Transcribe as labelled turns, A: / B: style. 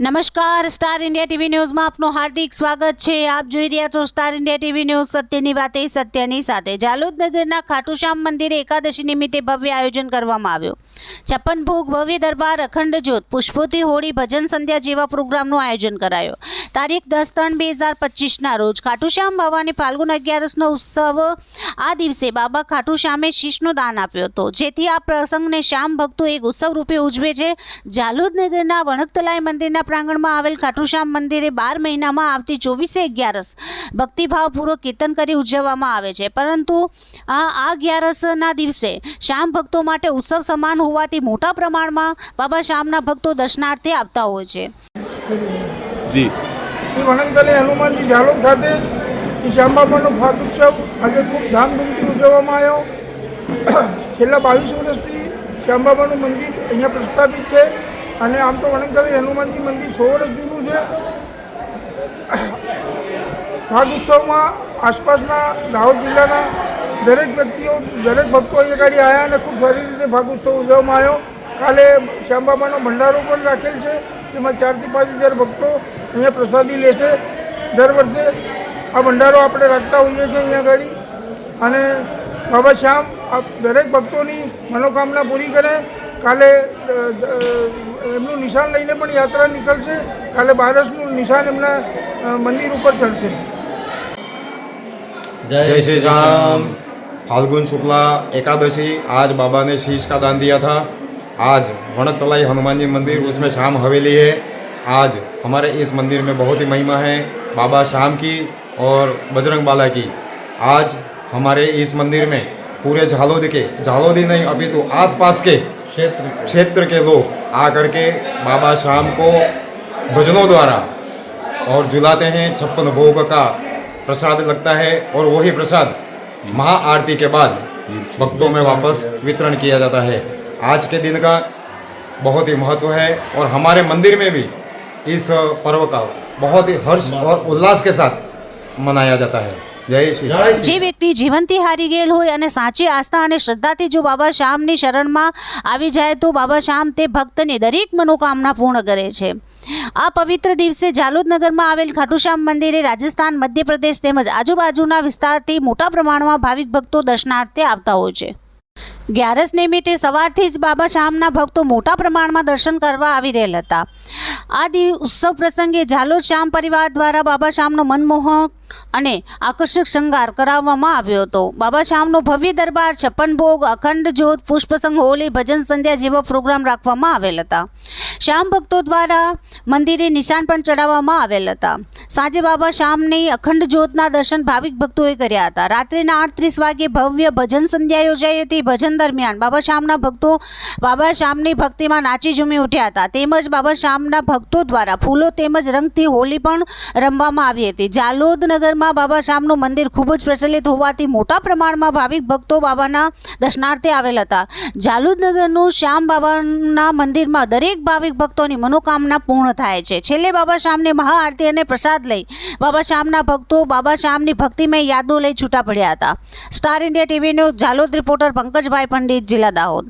A: નમસ્કાર, star India TV ન્યૂઝમાં આપનું હાર્દિક સ્વાગત છે। આપ જોઈ રહ્યા છો સ્ટાર ઇન્ડિયા ટીવી ન્યૂઝ। સત્યની વાતે સત્યની સાથે। જાલોદ નગરના ખાટુશ્યામ મંદિરે એકાદશી નિમિત્તે ભવ્ય આયોજન કરવામાં આવ્યું। 56 ભોગ, ભવ્ય દરબાર, અખંડ જ્યોત, પુષ્પોથી હોળી, ભજન સંધ્યા જેવા પ્રોગ્રામનું આયોજન કરાયું। તારીખ 10/3/2025ના રોજ ખાટુશ્યામ બાવાની ફાલ્ગુન 11નો ઉત્સવ। આ દિવસે બાબા ખાટુશ્યામે શીશનું દાન આપ્યું હતું, જેથી આ પ્રસંગને શ્યામ ભક્તો એક ઉત્સવ રૂપે ઉજવે છે। જાલોદ નગરના વણકતલાઈ મંદિરના પ્રાંગણમાં આવેલ ખાટુશ્યામ મંદિરે 12 મહિનામાં આવતી 24/11 ભક્તિભાવપૂર્વક કીર્તન કરી ઉજવવામાં આવે છે, પરંતુ આ 11ના દિવસે શ્યામ ભક્તો માટે ઉત્સવ સમાન હોવાથી મોટા પ્રમાણમાં બાબા શ્યામના ભક્તો દર્શનાર્થે આવતા હોય છે।
B: જી
C: વણકતલાઈ હનુમાનજી જાલોદ ખાતે શ્યામ બાબાનો ફાટોત્સવ આજે ખૂબ ધામધૂમથી ઉજવવામાં આવ્યો। છેલ્લા 22 વર્ષથી શ્યામ બાબાનું મંદિર અહીંયા પ્રસ્થાપિત છે અને આમ તો વણકતલાઈ હનુમાનજી મંદિર 100 વર્ષ જૂનું છે। ફાટોત્સવમાં આસપાસના દાહોદ જિલ્લાના દરેક વ્યક્તિઓ, દરેક ભક્તો અહીંયા ગાડી આવ્યા અને ખૂબ સારી રીતે ફાટોત્સવ ઉજવવામાં આવ્યો। કાલે શ્યામ બાબાનો ભંડારો પણ રાખેલ છે, જેમાં 4 થી 5 હજાર ભક્તો અહીંયા પ્રસાદી લેશે। દર વર્ષે આ ભંડારો આપણે રાખતા હોઈએ છીએ અહીંયા ગાડી, અને બાબા શ્યામ દરેક ભક્તોની મનોકામના પૂરી કરે। કાલે એમનું નિશાન લઈને પણ યાત્રા નીકળશે। કાલે બારસનું નિશાન એમના મંદિર ઉપર ચડશે।
B: जय श्री राम। फाल्गुन शुक्ला एकादशी, आज बाबा ने शीश का दान दिया था। आज वणकतलाई हनुमान जी मंदिर, उसमें शाम हवेली है। आज हमारे इस मंदिर में बहुत ही महिमा है बाबा श्याम की और बजरंग बाला की। आज हमारे इस मंदिर में पूरे झालोद के, झालोद ही नहीं अपितु आसपास के क्षेत्र के लोग आ करके बाबा श्याम को भजनों द्वारा और झुलाते हैं। 56 भोग का प्रसाद लगता है और वही प्रसाद महाआरती के बाद भक्तों में वापस वितरण किया जाता है। आज के दिन का बहुत ही महत्व है और हमारे मंदिर में भी इस पर्व का बहुत ही हर्ष और उल्लास के साथ मनाया जाता है।
A: જે વ્યક્તિ જીવનથી હારી ગયેલ હોય અને સાચી આસ્થા અને શ્રદ્ધાથી જો બાબા શ્યામની શરણમાં આવી જાય તો બાબા શ્યામ તે ભક્તની દરેક મનોકામના પૂર્ણ કરે છે। આ પવિત્ર દિવસે જાલોદ નગરમાં આવેલ ખાટુશ્યામ મંદિરે રાજસ્થાન, મધ્યપ્રદેશ તેમજ આજુબાજુના વિસ્તારથી મોટા પ્રમાણમાં ભાવિક ભક્તો દર્શનાર્થે આવતા હોય છે। 11 નિમિત્તે સવારથી જ બાબા શ્યામના ભક્તો મોટા પ્રમાણમાં દર્શન કરવા આવી રહેલ હતા। આ ઉત્સવ પ્રસંગે જાલોદ શ્યામ પરિવાર દ્વારા બાબા શ્યામનો મનમોહક અને આકર્ષક શૃંગાર કરાવવામાં આવ્યો હતો। બાબા શ્યામનો ભવ્ય દરબાર, 56 ભોગ, અખંડ જ્યોત, પુષ્પસંગ, હોલી, ભજન સંધ્યા જેવા પ્રોગ્રામ રાખવામાં આવેલ હતા। શ્યામ ભક્તો દ્વારા મંદિરે નિશાન પણ ચડાવવામાં આવેલ હતા। સાંજે બાબા શ્યામની અખંડ જ્યોતના દર્શન ભાવિક ભક્તોએ કર્યા હતા। રાત્રિના 8:30 વાગે ભવ્ય ભજન સંધ્યા યોજાઈ હતી। ભજન દરમિયાન બાબા શ્યામના ભક્તો બાબા શ્યામની ભક્તિમાં નાચી ઝૂમી ઉઠ્યા હતા। તેમજ બાબા શ્યામના ભક્તો દ્વારા ફૂલો તેમજ રંગથી હોલી પણ રમવામાં આવી હતી। જાલોદ નગરમાં બાબા શ્યામનું મંદિર ખૂબ જ પ્રચલિત હોવાથી મોટા પ્રમાણમાં ભાવિક ભક્તો બાબાના દર્શનાર્થે આવેલ હતા। જાલોદ નગરનું શ્યામ બાબાના મંદિરમાં દરેક ભાવિક ભક્તોની મનોકામના પૂર્ણ થાય છે। છેલ્લે બાબા શ્યામની મહાઆરતી અને પ્રસાદ લઈ બાબા શ્યામના ભક્તો બાબા શ્યામની ભક્તિમય યાદો લઈ છૂટા પડ્યા હતા। Star India TV news, Jhalod reporter Pankajbhai Pandit, જિલ્લા દાહોદ।